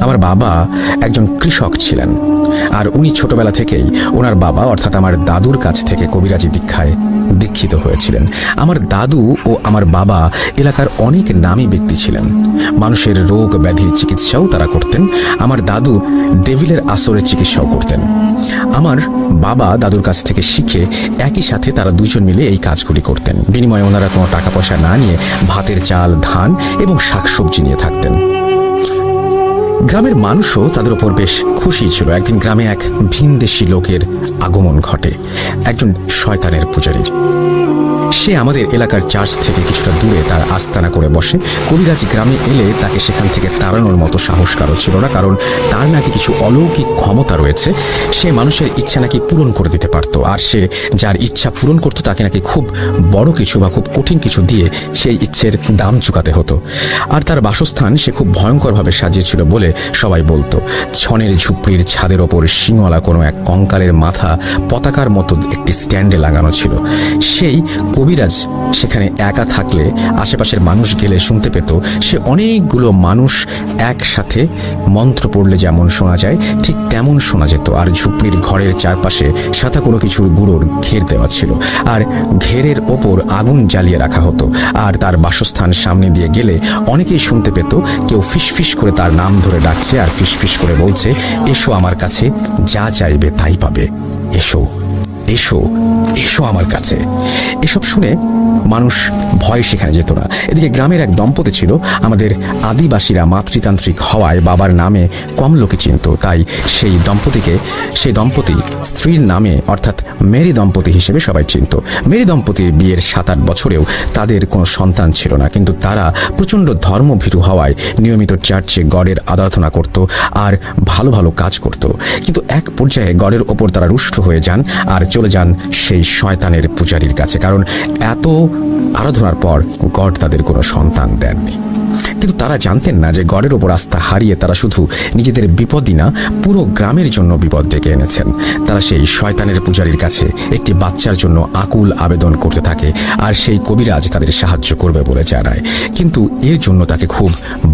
আমার বাবা একজন কৃষক ছিলেন, আর উনি ছোটবেলা থেকেই ওনার বাবা অর্থাৎ আমার দাদুর কাছ থেকে কবিরাজি দীক্ষায় দীক্ষিত হয়েছিলেন। আমার দাদু ও আমার বাবা এলাকার অনেক নামী ব্যক্তি ছিলেন। মানুষের রোগ ব্যাধির চিকিৎসাও তারা করতেন। আমার দাদু ডেভিলের আসরের চিকিৎসাও করতেন। আমার বাবা দাদুর কাছ থেকে শিখে একই সাথে তারা দুজন মিলে এই কাজগুলি করতেন। বিনিময়ে ওনারা কোনো টাকা পয়সা না নিয়ে ভাতের চাল, ধান এবং শাকসবজি নিয়ে থাকতেন। গ্রামের মানুষও তাদের ওপর বেশ খুশি ছিল। একদিন গ্রামে এক ভিনদেশি লোকের আগমন ঘটে, একজন শয়তানের পূজারীর। সে আমাদের এলাকার চার্চ থেকে কিছুটা দূরে তার আস্তানা করে বসে। কবিরাজ গ্রামে এলে তাকে সেখান থেকে তাড়ানোর মতো সাহস কারো ছিল না, কারণ তার নাকি কিছু অলৌকিক ক্ষমতা রয়েছে। সে মানুষের ইচ্ছা নাকি পূরণ করে দিতে পারত, আর সে যার ইচ্ছা পূরণ করতো তাকে নাকি খুব বড় কিছু বা খুব কঠিন কিছু দিয়ে সেই ইচ্ছের দাম চুকাতে হতো। আর তার বাসস্থান সে খুব ভয়ঙ্করভাবে সাজিয়েছিল বলে সবাই বলতো। ছনের ঝুপড়ির ছাদের ওপর শিংওয়ালা কোনো এক কঙ্কালের মাথা পতাকার মতো একটি স্ট্যান্ডে লাগানো ছিল। সেই কবিরাজ সেখানে একা থাকলে আশেপাশের মানুষ গেলে শুনতে পেত সে অনেকগুলো মানুষ একসাথে মন্ত্র পড়লে যেমন শোনা যায় ঠিক তেমন শোনা যেত। আর ঝুপড়ির ঘরের চারপাশে সাদা কোনো কিছুর গুঁড়োর ঘের দেওয়া ছিল, আর ঘেরের ওপর আগুন জ্বালিয়ে রাখা হতো। আর তার বাসস্থান সামনে দিয়ে গেলে অনেকেই শুনতে পেত কেউ ফিসফিস করে তার নাম ধরে ডাকছে আর ফিসফিস করে বলছে, এসো আমার কাছে, যা চাইবে তাই পাবে, এসো এসো এসো আমার কাছে। এসব শুনে মানুষ ভয় সেখানে যেত না। এদিকে গ্রামের এক দম্পতি ছিল। আমাদের আদিবাসীরা মাতৃতান্ত্রিক হওয়ায় বাবার নামে কম লোকে চিনত, তাই সেই দম্পতি স্ত্রীর নামে অর্থাৎ মেরি দম্পতি হিসেবে সবাই চিনত। মেরি দম্পতির বিয়ের 7-8 বছরেও তাদের কোনো সন্তান ছিল না, কিন্তু তারা প্রচণ্ড ধর্মভীরু হওয়ায় নিয়মিত চার্চে গডের আরাধনা করত আর ভালো ভালো কাজ করত। কিন্তু এক পর্যায়ে গডের ওপর তারা রুষ্ট হয়ে যান আর চলে যান সেই শয়তানের পূজারীর কাছে, কারণ এত আরাধনার পর গড তাদের কোনো সন্তান দেননি। কিন্তু তারা জানতেন না যে গডের ওপর আস্থা হারিয়ে তারা শুধু নিজেদের বিপদই না, পুরো গ্রামের জন্য বিপদ ডেকে এনেছেন। তারা সেই শয়তানের পূজারীর কাছে একটি বাচ্চার জন্য আকুল আবেদন করতে থাকে, আর সেই কবিরাজ তাদের সাহায্য করবে বলে জানায়। কিন্তু এর জন্য তাকে খুব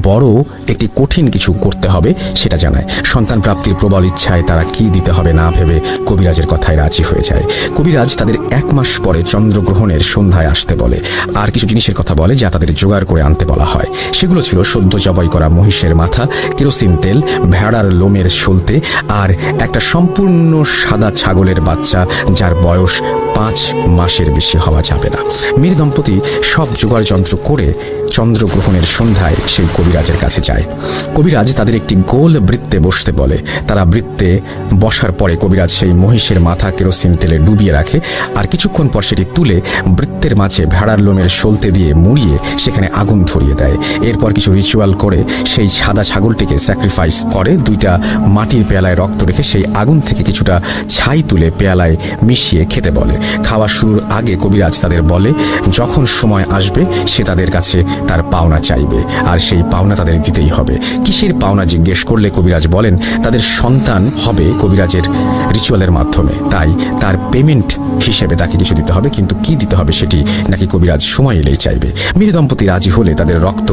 বড় একটি কঠিন কিছু করতে হবে সেটা জানায়। সন্তান প্রাপ্তির প্রবল ইচ্ছায় তারা কি দিতে হবে না ভেবে কবিরাজের কথায় রাজি হয়ে যায়। কবিরাজ তাদের 1 মাস পরে চন্দ্রগ্রহণের সন্ধ্যায় আসতে বলে, আর কিছু জিনিসের কথা বলে যা তাদের জোগাড় করে আনতে বলা হয়। সেগুলো ছিল সদ্য জবাই করা মহিষের মাথা, কেরোসিন তেল, ভেড়ার লোমের সলতে আর একটা সম্পূর্ণ সাদা ছাগলের বাচ্চা যার বয়স 5 মাসের বেশি হওয়া যাবে না। মেরি দম্পতি সব জোগাড় যন্ত্র করে চন্দ্রগ্রহণের সন্ধ্যায় সেই কবিরাজের কাছে যায়। কবিরাজ তাদের একটি গোল বৃত্তে বসতে বলে। তারা বৃত্তে বসার পরে কবিরাজ সেই মহিষের মাথা কেরোসিন তেলে ডুবিয়ে রাখে, আর কিছুক্ষণ পর সেটি তুলে বৃত্তের মাঝে ভেড়ার লোমের সলতে দিয়ে মুড়িয়ে সেখানে আগুন ধরিয়ে দেয়। এরপর কিছু রিচুয়াল করে সেই সাদা ছাগলটিকে স্যাক্রিফাইস করে। 2টা মাটির পেয়ালায় রক্ত রেখে সেই আগুন থেকে কিছুটা ছাই তুলে পেয়ালায় মিশিয়ে খেতে বলে। খাওয়া শুরুর আগে কবিরাজ তাদের বলে যখন সময় আসবে সে তাদের কাছে তার পাওনা চাইবে, আর সেই পাওনা তাদের দিতেই হবে। কিসের পাওনা জিজ্ঞেস করলে কবিরাজ বলেন তাদের সন্তান হবে কবিরাজের রিচুয়ালের মাধ্যমে, তাই তার পেমেন্ট হিসেবে তাকে কিছু দিতে হবে, কিন্তু কি দিতে হবে সেটি নাকি কবিরাজ সময় এলেই চাইবে। মেরি দম্পতি রাজি হলে তাদের রক্ত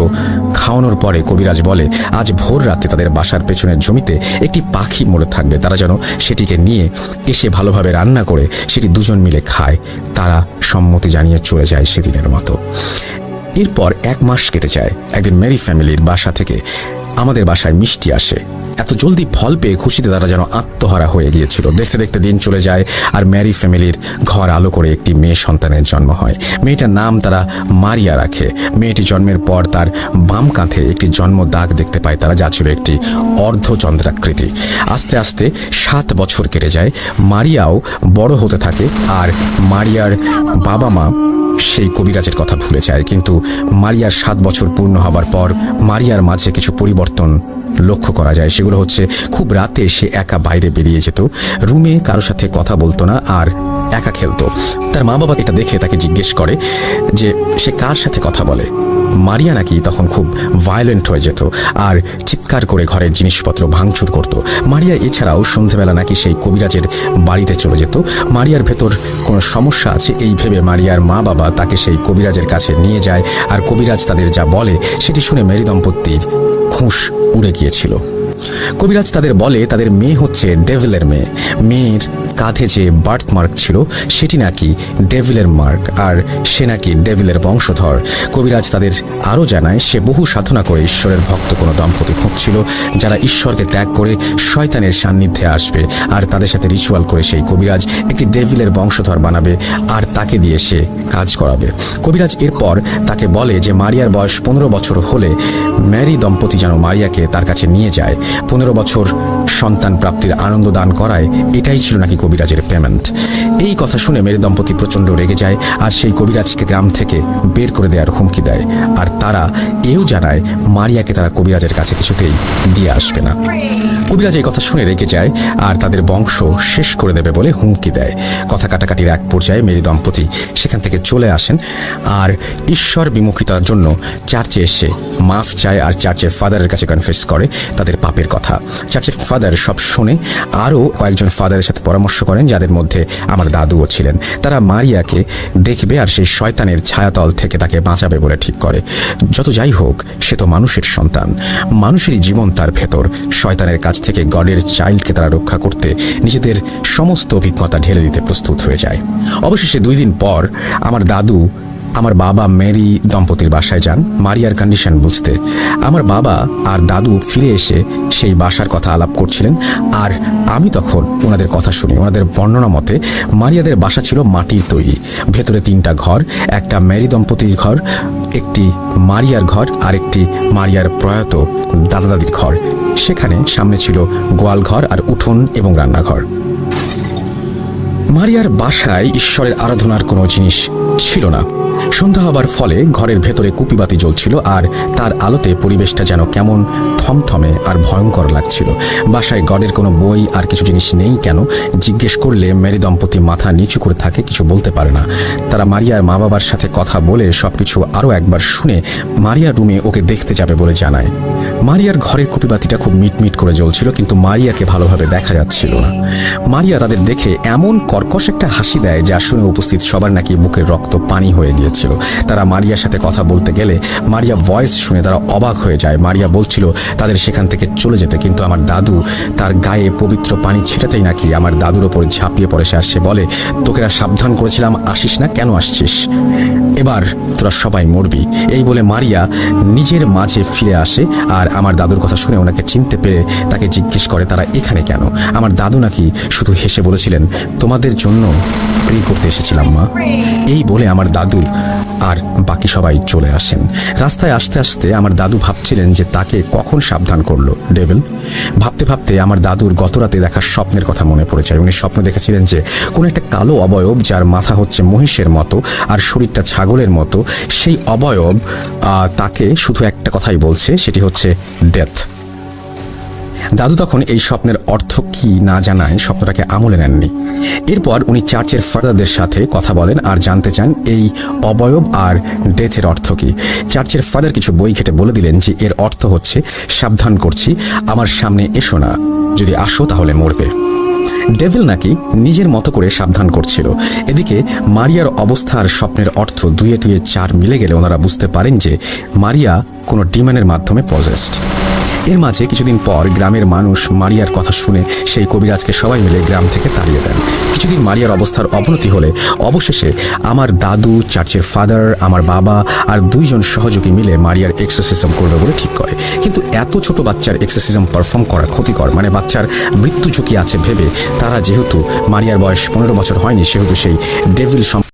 খাওয়ানোর পরে কবিরাজ বলে আজ ভোর রাতে তাদের বাসার পেছনের জমিতে একটি পাখি মরে থাকবে, তারা যেন সেটিকে নিয়ে এসে ভালোভাবে রান্না করে সেটি দুজন মিলে খায়। তারা সম্মতি জানিয়ে চলে যায় সেদিনের মতো। এরপর 1 মাস কেটে যায়। একদিন মেরি ফ্যামিলির বাসা থেকে আমাদের বাসায় মিষ্টি আসে। এত জলদি ফল পেয়ে খুশিতে তারা যেন আত্মহারা হয়ে গিয়েছিল। দেখতে দেখতে দিন চলে যায়, আর মেরি ফ্যামিলির ঘর আলো করে একটি মেয়ে সন্তানের জন্ম হয়। মেয়েটার নাম তারা মারিয়া রাখে। মেয়েটি জন্মের পর তার বাম কাঁধে একটি জন্ম দাগ দেখতে পায় তারা, যা ছিল একটি অর্ধচন্দ্রাকৃতি। আস্তে আস্তে 7 বছর কেটে যায়। মারিয়াও বড় হতে থাকে, আর মারিয়ার বাবা মা সেই কবিরাজের কথা ভুলে যায়। কিন্তু মারিয়ার 7 বছর পূর্ণ হবার পর মারিয়ার মাঝে কিছু পরিবর্তন লক্ষ্য করা যায়। সেগুলো হচ্ছে খুব রাতে সে একা বাইরে বেরিয়ে যেত, রুমে কারোর সাথে কথা বলতো না, আর একা খেলতো। তার মা বাবা এটা দেখে তাকে জিজ্ঞেস করে যে সে কার সাথে কথা বলে। মারিয়া নাকি তখন খুব ভায়োলেন্ট হয়ে যেত আর চিৎকার করে ঘরের জিনিসপত্র ভাঙচুর করত। মারিয়া এছাড়াও সন্ধেবেলা নাকি সেই কবিরাজের বাড়িতে চলে যেত। মারিয়ার ভেতর কোনো সমস্যা আছে এই ভেবে মারিয়ার মা বাবা তাকে সেই কবিরাজের কাছে নিয়ে যায়, আর কবিরাজ তাদের যা বলে সেটি শুনে মেরি দম্পতির হুঁশ উড়ে গিয়েছিল। কবিরাজ তাদের বলে তাদের মেয়ে হচ্ছে ডেভিলের মেয়ে। মেয়ের কাঁধে যে বার্থ মার্ক ছিল সেটি নাকি ডেভিলের মার্ক, আর সে নাকি ডেভিলের বংশধর। কবিরাজ তাদের আরও জানায় সে বহু সাধনা করে ঈশ্বরের ভক্ত কোনো দম্পতি খুঁজছিল যারা ঈশ্বরকে ত্যাগ করে শয়তানের সান্নিধ্যে আসবে, আর তাদের সাথে রিচুয়াল করে সেই কবিরাজ একটি ডেভিলের বংশধর বানাবে আর তাকে দিয়ে সে কাজ করাবে। কবিরাজ এরপর তাকে বলে যে মারিয়ার বয়স 15 বছর হলে ম্যারি দম্পতি যেন মারিয়াকে তার কাছে নিয়ে যায়। 15 বছর সন্তান প্রাপ্তির আনন্দ দান করায় এটাই ছিল নাকি কবিরাজের পেমেন্ট। এই কথা শুনে মেরি দম্পতি প্রচণ্ড রেগে যায় আর সেই কবিরাজকে গ্রাম থেকে বের করে দেওয়ার হুমকি দেয়। আর তারা এও জানায় মারিয়াকে তারা কবিরাজের কাছে কিছুতেই দিয়ে আসবে না। কবিরাজ এই কথা শুনে রেগে যায় আর তাদের বংশ শেষ করে দেবে বলে হুমকি দেয়। কথা কাটাকাটির এক পর্যায়ে মেরি দম্পতি সেখান থেকে চলে আসেন আর ঈশ্বর বিমুখিতার জন্য চার্চে এসে মাফ চায় আর চার্চের ফাদারের কাছে কনফেস করে তাদের পাপের কথা। চার্চের ফাদার সব শুনে আরও কয়েকজন ফাদারের সাথে পরামর্শ করেন, যাদের মধ্যে আমার দাদুও ছিলেন। তারা মারিয়াকে দেখবে আর সেই শয়তানের ছায়াতল থেকে তাকে বাঁচাবে বলে ঠিক করে। যত যাই হোক, সে তো মানুষের সন্তান, মানুষেরই জীবন তার ভেতর। শয়তানের কাছ থেকে গডের চাইল্ডকে তারা রক্ষা করতে নিজেদের সমস্ত অভিজ্ঞতা ঢেলে দিতে প্রস্তুত হয়ে যায়। অবশেষে 2 দিন পর আমার দাদু আমার বাবা মেরি দম্পতির বাসায় যান মারিয়ার কন্ডিশন বুঝতে। আমার বাবা আর দাদু ফিরে এসে সেই বাসার কথা আলাপ করছিলেন আর আমি তখন ওনাদের কথা শুনি। ওনাদের বর্ণনা মতে মারিয়াদের বাসা ছিল মাটির তৈরি, ভেতরে 3টা ঘর, একটা মেরি দম্পতির ঘর, একটি মারিয়ার ঘর আর একটি মারিয়ার প্রয়াত দাদা দাদির ঘর। সেখানে সামনে ছিল গোয়াল ঘর আর উঠোন এবং রান্নাঘর। মারিয়ার বাসায় ঈশ্বরের আরাধনার কোনো জিনিস ছিল না। সন্ধ্যা হবার ফলে ঘরের ভেতরে কুপিবাতি জ্বলছিল আর তার আলোতে পরিবেশটা যেন কেমন থমথমে আর ভয়ঙ্কর লাগছিল। বাসায় গডের কোনো বই আর কিছু জিনিস নেই কেন জিজ্ঞেস করলে মেরি দম্পতি মাথা নিচু করে থাকে, কিছু বলতে পারে না। তারা মারিয়ার মা বাবার সাথে কথা বলে সবকিছু আরও একবার শুনে মারিয়ার রুমে ওকে দেখতে যাবে বলে জানায়। মারিয়ার ঘরের কুপিবাতিটা খুব মিটমিট করে জ্বলছিল, কিন্তু মারিয়াকে ভালোভাবে দেখা যাচ্ছিল না। মারিয়া তাদের দেখে এমন কর্কশ একটা হাসি দেয় যা শুনে উপস্থিত সবার নাকি বুকের রক্ত পানি হয়ে গিয়েছিল। তারা মারিয়ার সাথে কথা বলতে গেলে মারিয়া ভয়েস শুনে তারা অবাক হয়ে যায়। মারিয়া বলছিল তাদের সেখান থেকে চলে যেতে, কিন্তু আমার দাদু তার গায়ে পবিত্র পানি ছিটাতেই নাকি আমার দাদুর ওপর ঝাঁপিয়ে পড়ে সে বলে, তোকেরা সাবধান করেছিলাম, আসিস না, কেন আসছিস? এবার তোরা সবাই মরবি। এই বলে মারিয়া নিজের মাঝে ফিরে আসে আর আমার দাদুর কথা শুনে ওনাকে চিনতে পেরে তাকে জিজ্ঞেস করে তারা এখানে কেন। আমার দাদু নাকি শুধু হেসে বলেছিলেন, তোমাদের জন্য প্রে করতে এসেছিলাম মা। এই বলে আমার দাদু আর বাকি সবাই চলে আসেন। রাস্তায় আসতে আসতে আমার দাদু ভাবছিলেন যে তাকে কখন সাবধান করলো ডেভিল। ভাবতে ভাবতে আমার দাদুর গতরাতে দেখা স্বপ্নের কথা মনে পড়ে যায়। উনি স্বপ্ন দেখেছিলেন যে কোনো একটা কালো অবয়ব, যার মাথা হচ্ছে মহিষের মতো আর শরীরটা ছাগলের মতো, সেই অবয়ব তাকে শুধু একটা কথাই বলছে, সেটি হচ্ছে ডেথ। দাদু তখন এই স্বপ্নের অর্থ কি না জানায় স্বপ্নটাকে আমলে নেননি। এরপর উনি চার্চের ফাদারদের সাথে কথা বলেন আর জানতে চান এই অবয়ব আর ডেথের অর্থ কি। চার্চের ফাদার কিছু বই ঘেটে বলে দিলেন যে এর অর্থ হচ্ছে, সাবধান করছি, আমার সামনে এসো না, যদি আসো তাহলে মরবে। ডেভিল নাকি নিজের মতো করে সাবধান করছিল। এদিকে মারিয়ার অবস্থা আর স্বপ্নের অর্থ 2 × 2 = 4 মিলে গেলে ওনারা বুঝতে পারেন যে মারিয়া কোনো ডিমনের মাধ্যমে পজেসড। এর মাঝে কিছুদিন পর গ্রামের মানুষ মারিয়ার কথা শুনে সেই কবিরাজকে সবাই মিলে গ্রাম থেকে তাড়িয়ে দেন। কিছুদিন মারিয়ার অবস্থার অবনতি হলে অবশেষে আমার দাদু, চার্চের ফাদার, আমার বাবা আর 2 জন সহযোগী মিলে মারিয়ার এক্সোসিজম করবে বলে ঠিক করে। কিন্তু এত ছোট বাচ্চার এক্সোসিজম পারফর্ম করা ক্ষতিকর, মানে বাচ্চার মৃত্যু ঝুঁকি আছে ভেবে তারা, যেহেতু মারিয়ার বয়স 15 বছর হয়নি, সেহেতু সেই ডেভিল